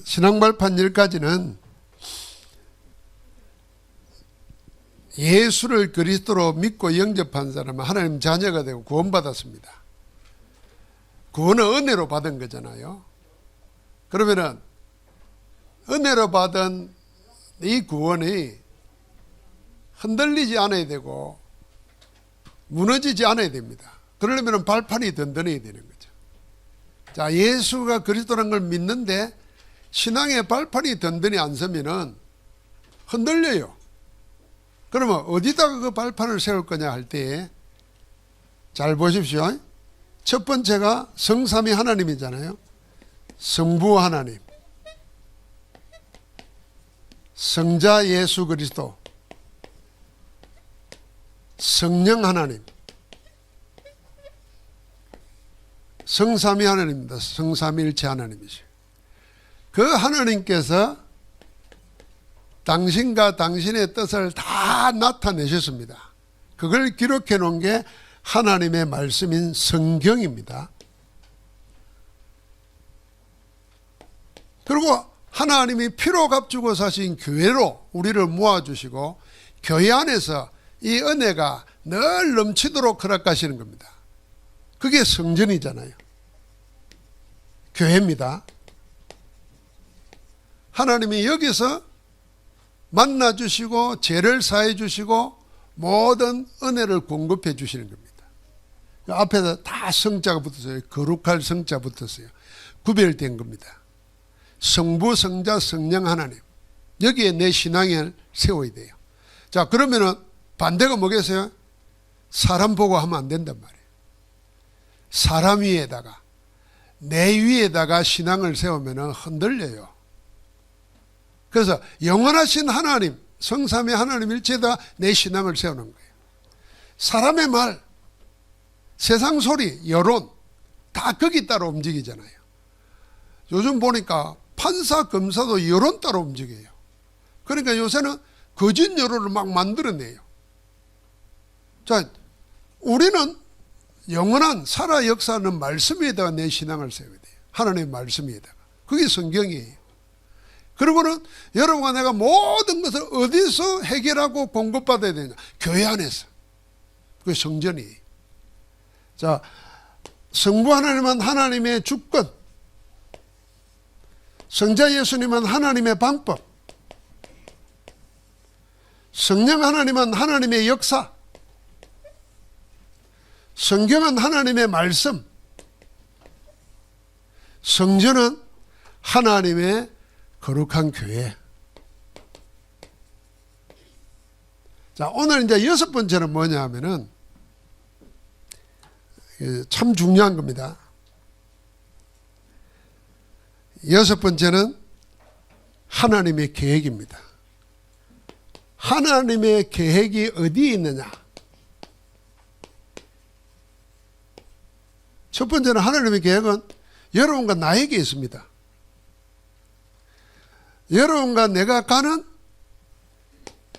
신앙 발판 10가지는 예수를 그리스도로 믿고 영접한 사람은 하나님 자녀가 되고 구원받았습니다. 구원은 은혜로 받은 거잖아요. 그러면은 은혜로 받은 이 구원이 흔들리지 않아야 되고 무너지지 않아야 됩니다. 그러려면 발판이 든든해야 되는 거죠. 자, 예수가 그리스도라는 걸 믿는데 신앙의 발판이 든든히 안 서면은 흔들려요. 그러면 어디다가 그 발판을 세울 거냐 할 때 잘 보십시오. 첫 번째가 성삼위 하나님이잖아요. 성부 하나님, 성자 예수 그리스도, 성령 하나님, 성삼위 하나님입니다. 성삼위일체 하나님이죠. 그 하나님께서 당신과 당신의 뜻을 다 나타내셨습니다. 그걸 기록해 놓은 게 하나님의 말씀인 성경입니다. 그리고 하나님이 피로 값주고 사신 교회로 우리를 모아주시고 교회 안에서 이 은혜가 늘 넘치도록 허락하시는 겁니다. 그게 성전이잖아요. 교회입니다. 하나님이 여기서 만나주시고 죄를 사해 주시고 모든 은혜를 공급해 주시는 겁니다. 앞에서 다 성자가 붙었어요. 거룩할 성자 붙었어요. 구별된 겁니다. 성부, 성자, 성령 하나님. 여기에 내 신앙을 세워야 돼요. 자, 그러면은 반대가 뭐겠어요? 사람 보고 하면 안 된단 말이에요. 사람 위에다가, 내 위에다가 신앙을 세우면 흔들려요. 그래서 영원하신 하나님, 성삼위 하나님 일체에다 내 신앙을 세우는 거예요. 사람의 말, 세상 소리, 여론 다 거기 따라 움직이잖아요. 요즘 보니까 판사, 검사도 여론 따라 움직여요. 그러니까 요새는 거짓 여론을 막 만들어내요. 자, 우리는 영원한 살아 역사하는 말씀 위에다가 내 신앙을 세워야 돼요. 하나님의 말씀 위에다가. 그게 성경이에요. 그리고는 여러분과 내가 모든 것을 어디서 해결하고 공급받아야 되냐? 교회 안에서. 그게 성전이에요. 자, 성부 하나님은 하나님의 주권, 성자 예수님은 하나님의 방법, 성령 하나님은 하나님의 역사, 성경은 하나님의 말씀, 성전은 하나님의 거룩한 교회. 자, 오늘 이제 6번째는 뭐냐 하면은 참 중요한 겁니다. 6번째는 하나님의 계획입니다. 하나님의 계획이 어디에 있느냐? 첫 번째는 하나님의 계획은 여러분과 나에게 있습니다. 여러분과 내가 가는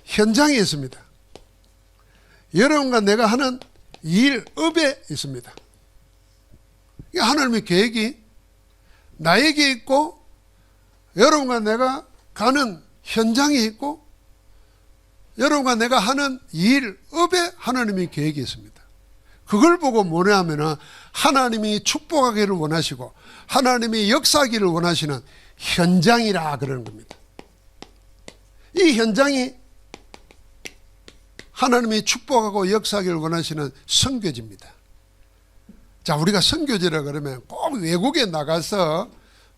현장에 있습니다. 여러분과 내가 하는 일, 업에 있습니다. 하나님의 계획이 나에게 있고 여러분과 내가 가는 현장에 있고 여러분과 내가 하는 일, 업에 하나님의 계획이 있습니다. 그걸 보고 뭐냐 하면은 하나님이 축복하기를 원하시고 하나님이 역사하기를 원하시는 현장이라 그러는 겁니다. 이 현장이 하나님이 축복하고 역사하기를 원하시는 선교지입니다. 자, 우리가 선교지라 그러면 꼭 외국에 나가서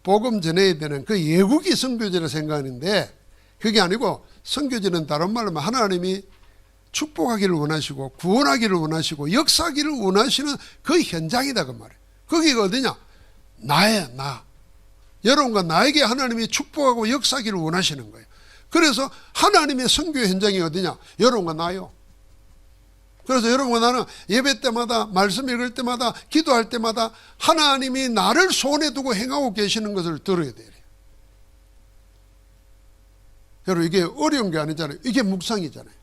복음 전해야 되는 그 외국이 선교지라 생각하는데 그게 아니고 선교지는 다른 말로 하면 하나님이 축복하기를 원하시고 구원하기를 원하시고 역사하기를 원하시는 그 현장이다 그 말이에요. 거기가 어디냐? 나야, 나. 여러분과 나에게 하나님이 축복하고 역사하기를 원하시는 거예요. 그래서 하나님의 선교 현장이 어디냐? 여러분과 나요. 그래서 여러분과 나는 예배 때마다 말씀 읽을 때마다 기도할 때마다 하나님이 나를 손에 두고 행하고 계시는 것을 들어야 돼요. 여러분, 이게 어려운 게 아니잖아요. 이게 묵상이잖아요.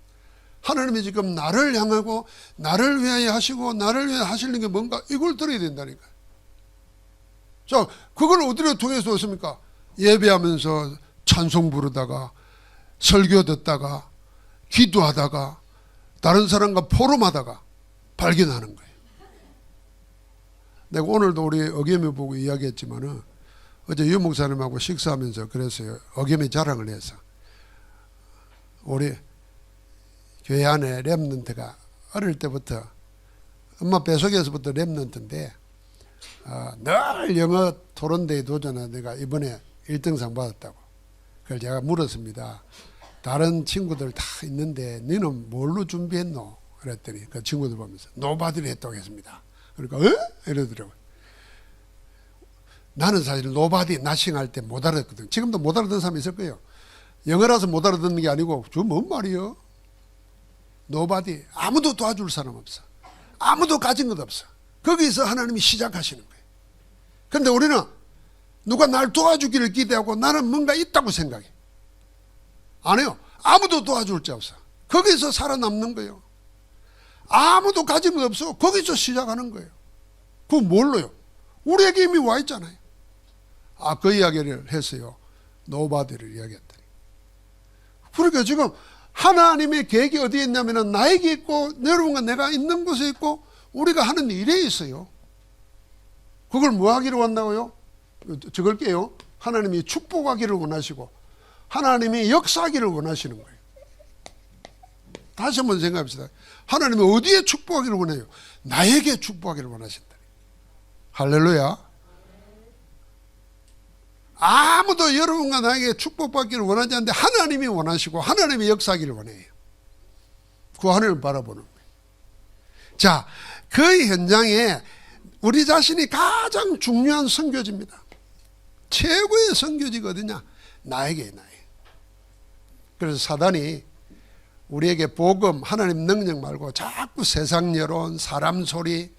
하나님이 지금 나를 향하고 나를 위하여 하시고 나를 위하여 하시는 게 뭔가 이걸 들어야 된다니까요. 자, 그걸 어디로 통해서 얻습니까? 예배하면서 찬송 부르다가 설교 듣다가 기도하다가 다른 사람과 포럼하다가 발견하는 거예요. 내가 오늘도 우리 어겸이 보고 이야기했지만은 어제 유 목사님하고 식사하면서 그랬어요. 어겸이 자랑을 해서 우리 교회 안에 렘넌트가 어릴 때부터 엄마 뱃속에서부터 렘넌트인데 늘 영어 토론대회 도전한 내가 이번에 1등상 받았다고. 그걸 제가 물었습니다. 다른 친구들 다 있는데 너는 뭘로 준비했노? 그랬더니 그 친구들 보면서 노바디를 했다고 했습니다. 그러니까 이러더라고요. 나는 사실 노바디 나싱할 때 못 알아듣거든. 지금도 못 알아듣는 사람이 있을 거예요. 영어라서 못 알아듣는 게 아니고 저 뭔 말이요? 노바디. 아무도 도와줄 사람 없어. 아무도 가진 것 없어. 거기서 하나님이 시작하시는 거예요. 그런데 우리는 누가 날 도와주기를 기대하고 나는 뭔가 있다고 생각해. 안 해요. 아무도 도와줄 자 없어. 거기서 살아남는 거예요. 아무도 가진 것 없어. 거기서 시작하는 거예요. 그건 뭘로요? 우리에게 이미 와 있잖아요. 그 이야기를 했어요. 노바디를 이야기했더니. 그러니까 지금 하나님의 계획이 어디에 있냐면 나에게 있고 여러분과 내가 있는 곳에 있고 우리가 하는 일에 있어요. 그걸 뭐 하기를 원한다고요? 적을게요. 하나님이 축복하기를 원하시고 하나님이 역사하기를 원하시는 거예요. 다시 한번 생각합시다. 하나님이 어디에 축복하기를 원해요? 나에게 축복하기를 원하신다. 할렐루야. 아무도 여러분과 나에게 축복받기를 원하지 않는데 하나님이 원하시고 하나님이 역사하기를 원해요. 그 하늘을 바라보는 거예요. 자, 그 현장에 우리 자신이 가장 중요한 선교지입니다. 최고의 선교지가 어디냐? 나에게. 그래서 사단이 우리에게 복음, 하나님 능력 말고 자꾸 세상 여론, 사람 소리,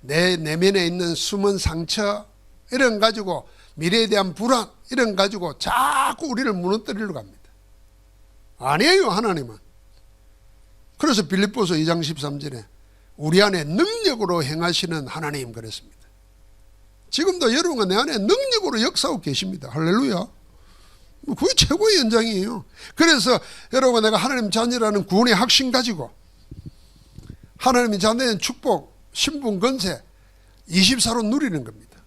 내 내면에 있는 숨은 상처 이런 가지고 미래에 대한 불안 이런 가지고 자꾸 우리를 무너뜨리려고 합니다. 아니에요, 하나님은. 그래서 빌립보서 2장 13절에 우리 안에 능력으로 행하시는 하나님 그랬습니다. 지금도 여러분과 내 안에 능력으로 역사하고 계십니다. 할렐루야. 그게 최고의 연장이에요. 그래서 여러분 내가 하나님 자녀라는 구원의 확신 가지고 하나님의 자녀의 축복, 신분, 권세 24로 누리는 겁니다.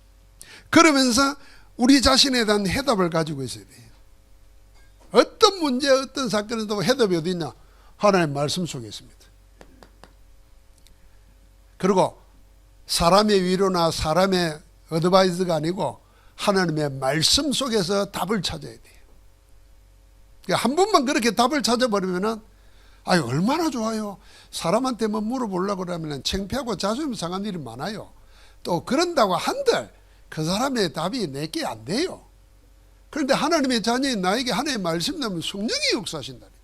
그러면서 우리 자신에 대한 해답을 가지고 있어야 돼요. 어떤 문제, 어떤 사건에도 해답이 어디 있냐? 하나님의 말씀 속에 있습니다. 그리고 사람의 위로나 사람의 어드바이스가 아니고 하나님의 말씀 속에서 답을 찾아야 돼요. 그러니까 한 번만 그렇게 답을 찾아버리면은 얼마나 좋아요. 사람한테 뭐 물어보려고 그러면 창피하고 자존심 상한 일이 많아요. 또 그런다고 한들 그 사람의 답이 내게 안 돼요. 그런데 하나님의 자녀인 나에게 하나님의 말씀 나면 성령이 역사하신다니까.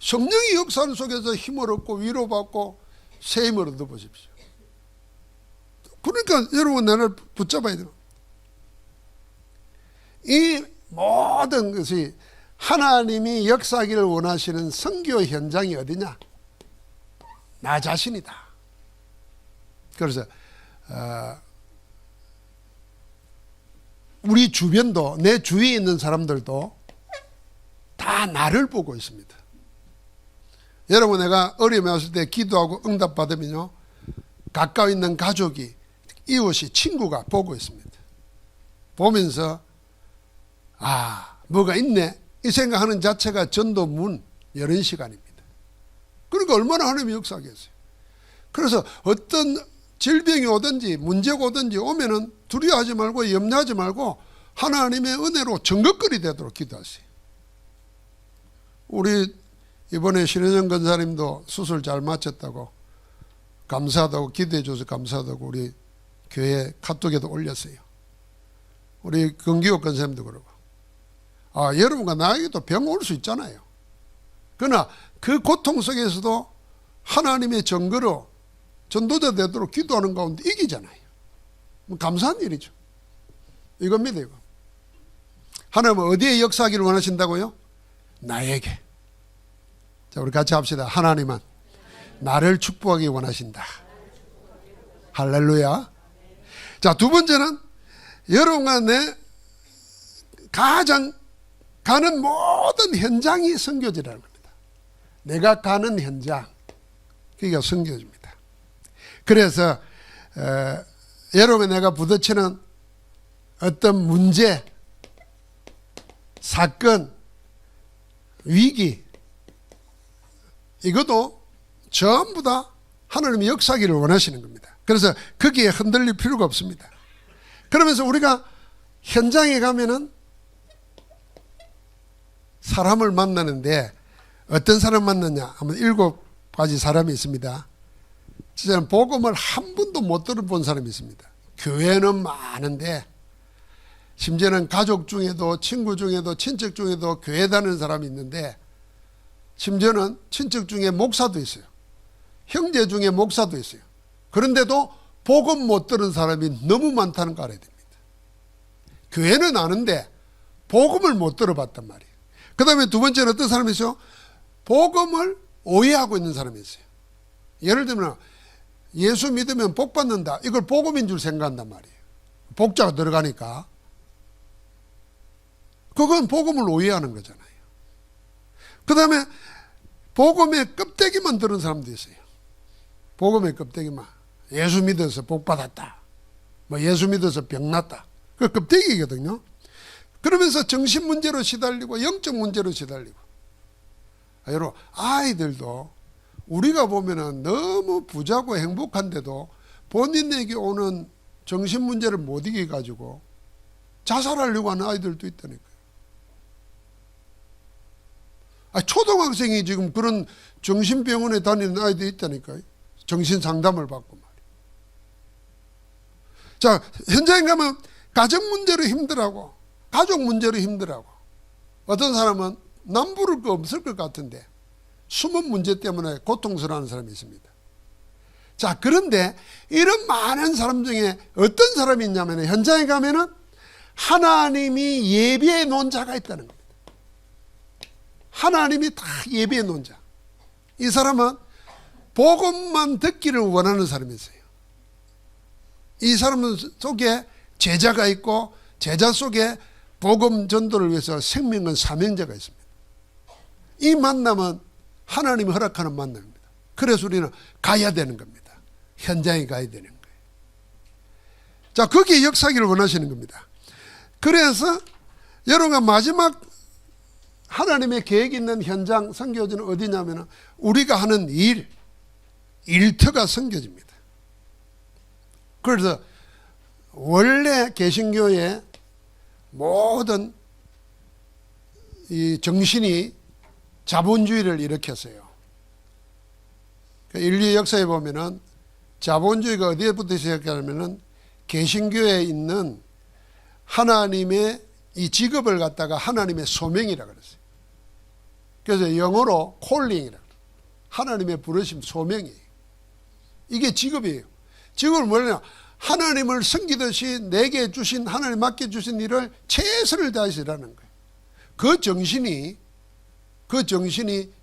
성령이 역사하는 속에서 힘을 얻고 위로받고 세임을 얻어보십시오. 그러니까 여러분 나를 붙잡아야 돼요. 이 모든 것이 하나님이 역사하기를 원하시는 선교 현장이 어디냐? 나 자신이다. 그래서 우리 주변도 내 주위에 있는 사람들도 다 나를 보고 있습니다. 여러분 내가 어려움에 왔을 때 기도하고 응답받으면요 가까이 있는 가족이 이웃이 친구가 보고 있습니다. 보면서 뭐가 있네 이 생각하는 자체가 전도 문 여는 시간입니다. 그러니까 얼마나 하나님이 역사하겠어요. 그래서 어떤 질병이 오든지 문제가 오든지 오면은 두려워하지 말고 염려하지 말고 하나님의 은혜로 정극거리 되도록 기도하세요. 우리 이번에 신혜정 권사님도 수술 잘 마쳤다고 감사하다고 기도해 줘서 감사하다고 우리 교회 카톡에도 올렸어요. 우리 긍기호 권사님도 그러고 여러분과 나에게도 병 올 수 있잖아요. 그러나 그 고통 속에서도 하나님의 증거로 전도자 되도록 기도하는 가운데 이기잖아요. 감사한 일이죠. 이겁니다. 이거. 하나님은 어디에 역사하기를 원하신다고요? 나에게. 자, 우리 같이 합시다. 하나님은 나를 축복하기 원하신다. 할렐루야. 자, 두 번째는 여러분과 내 가장 가는 모든 현장이 선교지라는 겁니다. 내가 가는 현장, 그게 선교지입니다. 그래서 여러분, 내가 부딪히는 어떤 문제, 사건, 위기, 이것도 전부 다 하나님의 역사기를 원하시는 겁니다. 그래서 거기에 흔들릴 필요가 없습니다. 그러면서 우리가 현장에 가면은 사람을 만나는데 어떤 사람 만나냐 하면 7가지 사람이 있습니다. 저는 복음을 한 번도 못 들어본 사람이 있습니다. 교회는 많은데 심지어는 가족 중에도 친구 중에도 친척 중에도 교회 다니는 사람이 있는데 심지어는 친척 중에 목사도 있어요. 형제 중에 목사도 있어요. 그런데도 복음 못 들은 사람이 너무 많다는 거 알아야 됩니다. 교회는 아는데 복음을 못 들어봤단 말이에요. 그 다음에 두 번째는 어떤 사람이 있어요? 복음을 오해하고 있는 사람이 있어요. 예를 들면 예수 믿으면 복 받는다, 이걸 복음인 줄 생각한단 말이에요. 복자가 들어가니까. 그건 복음을 오해하는 거잖아요. 그 다음에 복음의 껍데기만 들은 사람도 있어요. 복음의 껍데기만. 예수 믿어서 복 받았다, 뭐 예수 믿어서 병 났다, 그 껍데기거든요. 그러면서 정신 문제로 시달리고 영적 문제로 시달리고. 여러분, 아이들도 우리가 보면은 너무 부자고 행복한데도 본인에게 오는 정신 문제를 못 이겨 가지고 자살하려고 하는 아이들도 있다니까요. 초등학생이 지금 그런 정신병원에 다니는 아이들이 있다니까요. 정신 상담을 받고 말이에요. 자, 현장에 가면 가정 문제로 힘들어하고 가족 문제로 힘들어하고, 어떤 사람은 남 부를 거 없을 것 같은데 숨은 문제 때문에 고통스러워하는 사람이 있습니다. 자, 그런데 이런 많은 사람 중에 어떤 사람이 있냐면 현장에 가면은 하나님이 예비해 놓은 자가 있다는 겁니다. 하나님이 다 예비해 놓은 자. 이 사람은 복음만 듣기를 원하는 사람이 있어요. 이 사람 속에 제자가 있고 제자 속에 복음 전도를 위해서 생명은 사명자가 있습니다. 이 만남은 하나님이 허락하는 만남입니다. 그래서 우리는 가야 되는 겁니다. 현장에 가야 되는 거예요. 자, 거기에 역사기를 원하시는 겁니다. 그래서 여러분가 마지막 하나님의 계획이 있는 현장 선교지는 어디냐면 우리가 하는 일터가 선교지입니다. 그래서 원래 개신교의 모든 이 정신이 자본주의를 일으켰어요. 인류의 역사에 보면은 자본주의가 어디에부터 시작하냐면은 개신교에 있는 하나님의 이 직업을 갖다가 하나님의 소명이라 그랬어요. 그래서 영어로 콜링이라 그래요. 하나님의 부르심, 소명이에요. 이게 직업이에요. 직업은 뭐냐? 하나님을 섬기듯이 내게 주신, 하나님 맡겨주신 일을 최선을 다해서 일하는 거예요. 그 정신이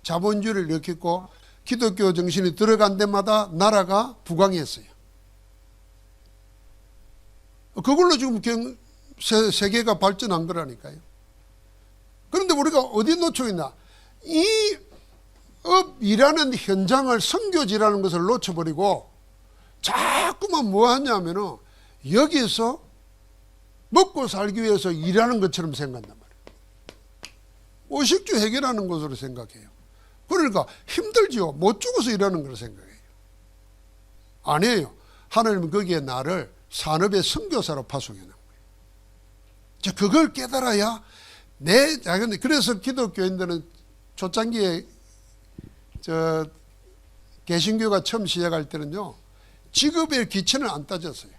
자본주의를 일으켰고 기독교 정신이 들어간 데마다 나라가 부강했어요. 그걸로 지금 세계가 발전한 거라니까요. 그런데 우리가 어디 놓쳐 있나? 이 일하는 현장을 선교지라는 것을 놓쳐버리고 자꾸만 뭐 하냐면은 여기서 먹고 살기 위해서 일하는 것처럼 생각한단 말이에요. 오식주 해결하는 것으로 생각해요. 그러니까 힘들지요. 못 죽어서 일하는 거로 생각해요. 아니에요. 하나님은 거기에 나를 산업의 선교사로 파송해 놓은 거예요. 자, 그걸 깨달아야 그래서 기독교인들은 초창기에 개신교가 처음 시작할 때는요, 직업의 기천을 안 따졌어요.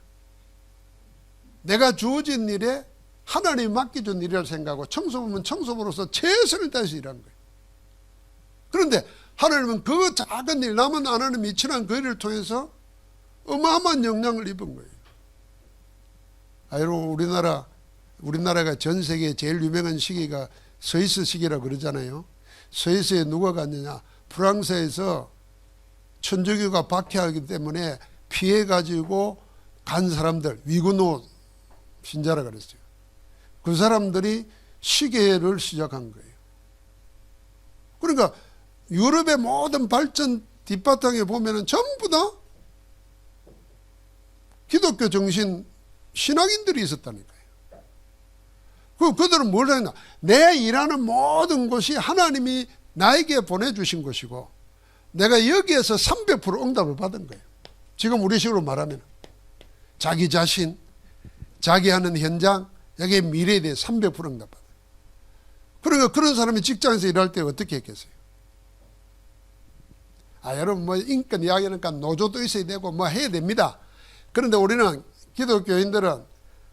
내가 주어진 일에 하나님이 맡겨준 일이라고 생각하고 청소부면 청소부로서 최선을 다해서 일한 거예요. 그런데 하나님은 그 작은 일, 남은 하나님 미천한 그 일을 통해서 어마어마한 영향을 입은 거예요. 여러분, 우리나라가 전 세계에 제일 유명한 시기가 스위스 시기라고 그러잖아요. 스위스에 누가 갔느냐? 프랑스에서 천주교가 박해하기 때문에 피해가지고 간 사람들, 위구노 신자라 그랬어요. 그 사람들이 시계를 시작한 거예요. 그러니까 유럽의 모든 발전 뒷바탕에 보면은 전부 다 기독교 정신 신앙인들이 있었다니까요. 그들은 뭘 했나? 내 일하는 모든 것이 하나님이 나에게 보내주신 것이고 내가 여기에서 300% 응답을 받은 거예요. 지금 우리 식으로 말하면 자기 자신, 자기 하는 현장, 여기에 미래에 대해 300% 응답 받아요. 그러니까 그런 사람이 직장에서 일할 때 어떻게 했겠어요? 여러분 뭐 인권 이야기하니까 노조도 있어야 되고 뭐 해야 됩니다. 그런데 우리는 기독교인들은,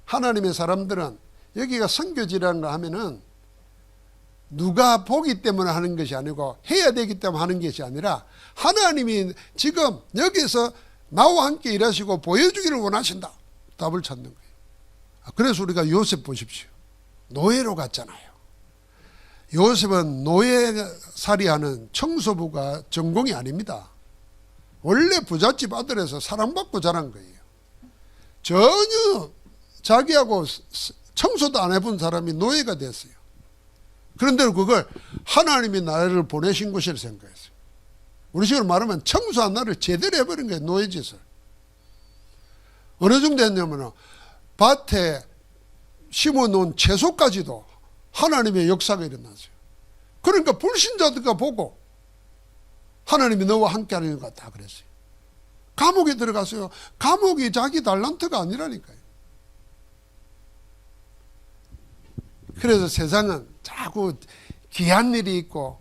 하나님의 사람들은 여기가 선교지라는 거 하면은 누가 보기 때문에 하는 것이 아니고 해야 되기 때문에 하는 것이 아니라 하나님이 지금 여기서 나와 함께 일하시고 보여주기를 원하신다. 답을 찾는 거예요. 그래서 우리가 요셉 보십시오. 노예로 갔잖아요. 요셉은 노예살이하는 청소부가 전공이 아닙니다. 원래 부잣집 아들에서 사랑받고 자란 거예요. 전혀 자기하고 청소도 안 해본 사람이 노예가 됐어요. 그런데 그걸 하나님이 나를 보내신 곳이라 생각했어요. 우리 식으로 말하면 청소한 나를 제대로 해버린 거예요. 노예짓을. 어느 정도 했냐면 밭에 심어놓은 채소까지도 하나님의 역사가 일어났어요. 그러니까 불신자들과 보고 하나님이 너와 함께하는 것 같다 그랬어요. 감옥에 들어갔어요. 감옥이 자기 달란트가 아니라니까요. 그래서 세상은 자꾸 귀한 일이 있고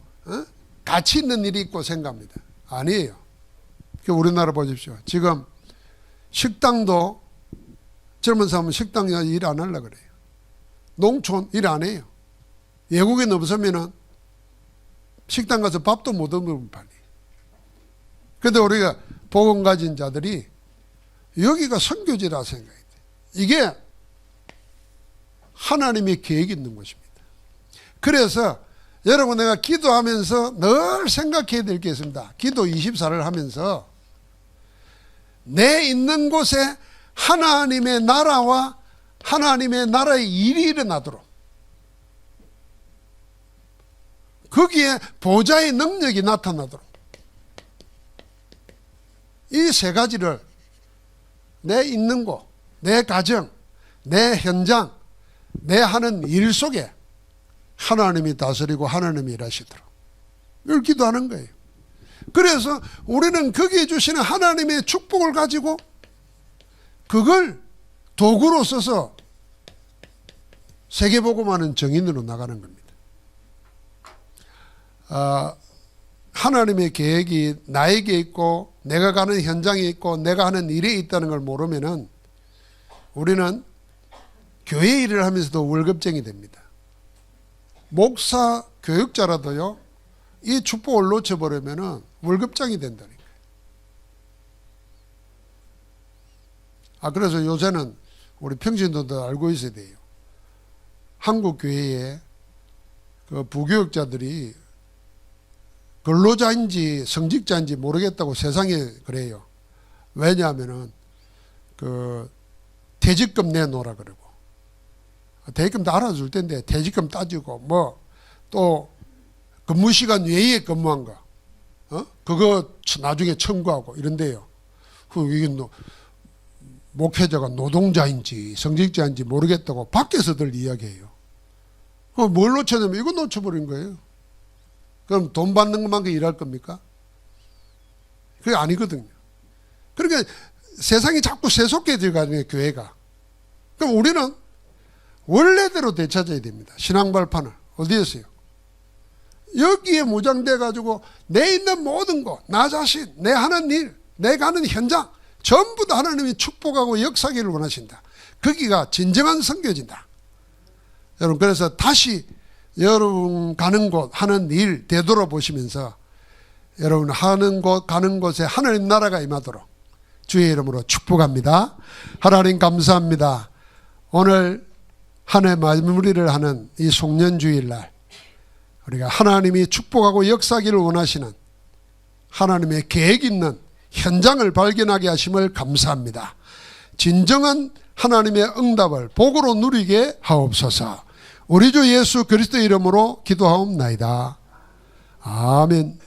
가치 있는 일이 있고 생각합니다. 아니에요. 우리나라 보십시오. 지금 식당도 젊은 사람은 식당 일 안 하려고 그래요. 농촌 일 안 해요. 외국인 없으면은 식당 가서 밥도 못 얻는 판이에요. 그런데 우리가 복음 가진 자들이 여기가 선교지라 생각해야 돼요. 이게 하나님의 계획이 있는 것입니다. 그래서 여러분, 내가 기도하면서 늘 생각해야 될 게 있습니다. 기도 24를 하면서 내 있는 곳에 하나님의 나라와 하나님의 나라의 일이 일어나도록, 거기에 보좌의 능력이 나타나도록, 이 세 가지를 내 있는 곳, 내 가정, 내 현장, 내 하는 일 속에 하나님이 다스리고 하나님이 일하시도록 이걸 기도하는 거예요. 그래서 우리는 거기에 주시는 하나님의 축복을 가지고 그걸 도구로 써서 세계복음하는 정인으로 나가는 겁니다. 하나님의 계획이 나에게 있고 내가 가는 현장에 있고 내가 하는 일에 있다는 걸 모르면은 우리는 교회 일을 하면서도 월급쟁이 됩니다. 목사 교육자라도요, 이 축복을 놓쳐버리면은 월급쟁이 된다니까요. 그래서 요새는 우리 평신도도 알고 있어야 돼요. 한국 교회에 그 부교육자들이 근로자인지 성직자인지 모르겠다고 세상에 그래요. 왜냐하면은 그 퇴직금 내놓으라 그러고, 퇴직금도 알아줄 텐데 퇴직금 따지고 뭐 또 근무시간 외에 근무한 거 그거 나중에 청구하고 이런데요. 이게 목회자가 노동자인지 성직자인지 모르겠다고 밖에서들 이야기해요. 그럼 뭘 놓쳤냐면 이거 놓쳐버린 거예요. 그럼 돈 받는 것만큼 일할 겁니까? 그게 아니거든요. 그러니까 세상이 자꾸 세속게 들어가는 교회가. 그럼 우리는 원래대로 되찾아야 됩니다. 신앙 발판을. 어디에서요? 여기에 무장돼 가지고 내 있는 모든 것, 나 자신, 내 하는 일, 내가 하는 현장 전부 다 하나님이 축복하고 역사기를 원하신다. 거기가 진정한 선교지다. 여러분, 그래서 다시 여러분 가는 곳, 하는 일 되돌아보시면서 여러분 하는 곳, 가는 곳에 하나님 나라가 임하도록 주의 이름으로 축복합니다. 하나님 감사합니다. 오늘 한 해 마무리를 하는 이 송년주일날 우리가 하나님이 축복하고 역사기를 원하시는 하나님의 계획 있는 현장을 발견하게 하심을 감사합니다. 진정한 하나님의 응답을 복으로 누리게 하옵소서. 우리 주 예수 그리스도 이름으로 기도하옵나이다. 아멘.